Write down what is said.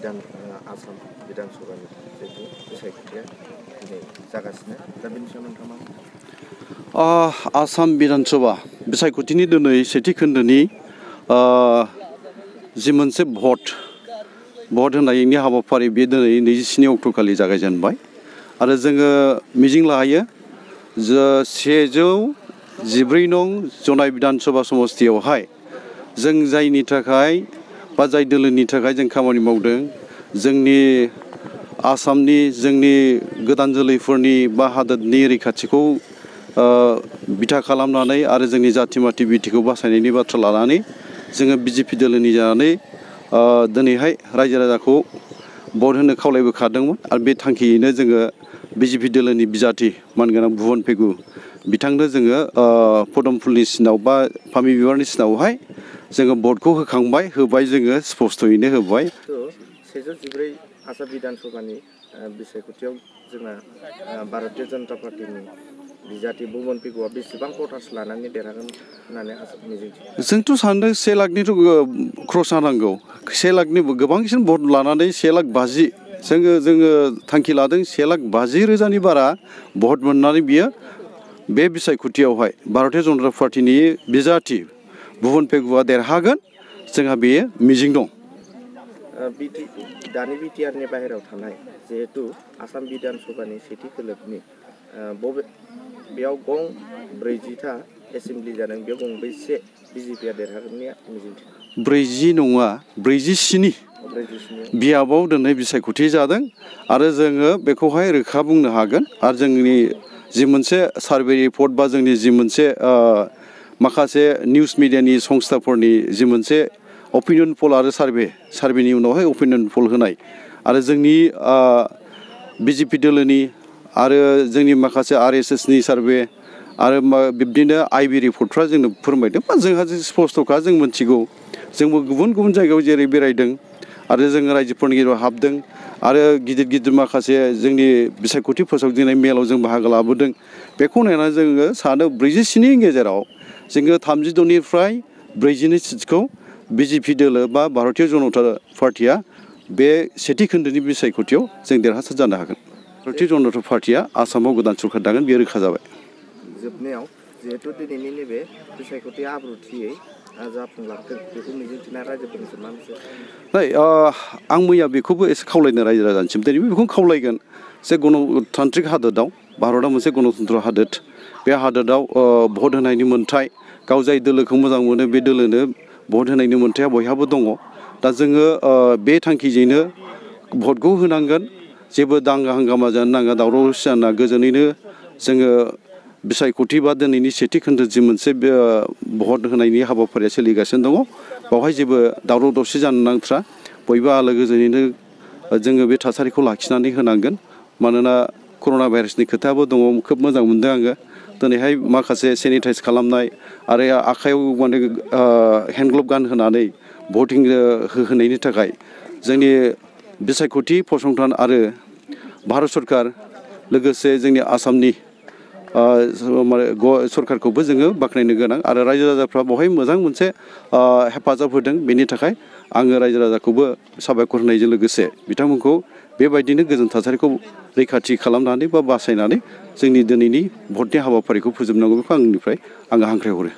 आसाम बिधान सभानि जिहेतु बिसायख'थिया दिनै जागासिनो दा बेनि सायाव नोंथाङा मा आसाम बिधान सभा बिसायख'थिनि दिनै सेथि खोन्दोनि जि मोनसे भट होनायनि हाबाफारि बे दिनै 27 अक्ट'खालि जागायजेनबाय आरो जोङो मिजिं लायो 114 नं जनाय बिधान सभा समस्तियावहाय जों जायनि थाखाय बा जाय दोलोनि थाखाय जों खामानि मावदों जोंनि आसामनि जोंनि गोदान जोलैफोरनि बा हादोरनि रैखाथिखौ बिथा खालामनानै आरो जोंनि जाथि माथि बिटिखौ बासायनायनि बाथ्रा लानानै जोङो बिजेपि दोलोनि जानानै दिनैहाय रायजो राजाखौ भट होनो खावलायबोखादोंमोन आरो बे थांखियैनो जोङो बिजेपि दोलोनि बिजाथि मानगोनां भुबन पेगु बिथांनो जोङो पदम फुलनि सिनाव बा फामि बिबारनि सिनावहाय जोङो भटखौ होबाय जोङो स्पष्टयैनो होबाय 114 आसाम बिधान सभानि बिसायख'थियाव जोंना भारतीय जनता पार्टीनि बिजाथि भुबन पेगुआ बेसेबां भटार्स लानानै देरहागोन होननानै मिजिंथियो जोंथ' सानदों 1 लाखनिथ' क्रस जानांगौ 1 लाखनि गोबांसिन भट लानानै 1,50,000 जोङो थांखि लादों 1,50,000 बारा भट मोननानै बियो बे बिसायख'थियावहाय भारतीय जनता पार्टीनि बिजाथि भुबन पेगुआ देरहागोन जोंहा बेयो मिजिं दं दानि बिटिआरनि बाहेरायाव थानाय जिहेतु आसाम बिधान सभानि सेथि खोलोबनि बेयाव गं 40था एसेम्बलि जादों बेयाव गंबेसे बिजेपिआ देरहागोननि मिजिंथियो 40 नङा 47 बियाबाव दिनै बिसायख'थि जादों आरो जोङो बेखौहाय रोखा बुंनो हागोन आरो जोंनि जि मोनसे सार्भे रिपर्ट बा जोंनि जि मोनसे माखासे निउस मिडियानि संस्थाफोरनि जि मोनसे अपिनियन पल आरो सार्भेनि उनावहाय अपिनियन पल होनाय आरो जोंनि बिजेपि दोलोनि आरो जोंनि माखासे RSSनि सार्भे आरो बिब्दिनो आइबि रिपर्टफ्रा जोंनो फोरमायदों बा जोंहा स्पष्टखा जों मिथिगौ जोंबो गुबुन गुबुन जायगायाव जेरै बेरायदों आरो जोङो रायजोफोरनि गेजेराव हाबदों आरो गिदिर माखासे जोंनि बिसायख'थि फोसावदिंनाय मेलाव जों बाहागो लाबोदों बेखौ नायनानै जोङो सानो 47नि गेजेराव जोङो 32निफ्राय 40नि सिटखौ बिजेपि दोलो बा भारतीय जनता पार्टीआ बे सेथि खोन्दोनि बिसायख'थियाव जों देरहासार जानो हागोन भारतीय जनता पार्टीआ आसामाव गोदान सरकार दागोन बेयो रोखा जाबाय जोबनायाव जिहेतु दिनैनि नैबे बिसायख'थिया आब्रुथियै जाफुंलांथों बेखौ मिजिंथिनाय रायजोफोरनिसिम मा मोनसे आं मैया बेखौबो एसे खावलायनो रायजो राजानिसिम दिनैबो बेखौनो खावलायगोन जे गणतान्त्रिक हादोराव भारतआ मोनसे गणतन्त्र हादोर बे हादोराव भट होनायनि मोन्थाय गाव जाय दोलोखौ मोजां मोनो बे दोलोनो भट होनायनि मोन्थाया बयहाबो दङ दा जोङो बे थांखिजोंनो भटखौ होनांगोन जेबो दांगा हांगामा जानो नाङा दावराव दावसि जानो नाङा गोजोनैनो जोङो बिसायख'थि बा दिनैनि सेथि खोन्दो जि मोनसे भट होनायनि हाबाफारिया सोलिगासिनो दङ बावहाय जेबो दावराव दावसि जानो नांथ्रा बयबो आलो गोजोनैनो जोङो बे थासारिखौ लाखिनानै होनांगोन मानोना कर'ना भाइरासनि खोथाबो दङ खोब मोजां मोनदों आङो दिनैहाय माखासे सेनिटाइज खालामनाय आरो आखायाव माने हेन्ड ग्ल'भ गानहोनानै भटिं होहोनायनि थाखाय जोंनि बिसायख'थि फसंथान आरो भारत सरकार लोगोसे जोंनि आसामनि सरकारखौबो जोङो बाख्नायनो गोनां आरो रायजो राजाफ्रा बेवहाय मोजां मोनसे हेफाजाब होदों बेनि थाखाय आङो रायजो राजाखौबो साबायखर होनायजों लोगोसे बिथांमोनखौ बेबायदिनो गोजोन थासारिखौ रैखाथि खालामनानै बा बासायनानै जोंनि दिनैनि भटनि हाबाफारिखौ फोजोबनांगौ बेखौ आंनिफ्राय आङो हांख्रायहरो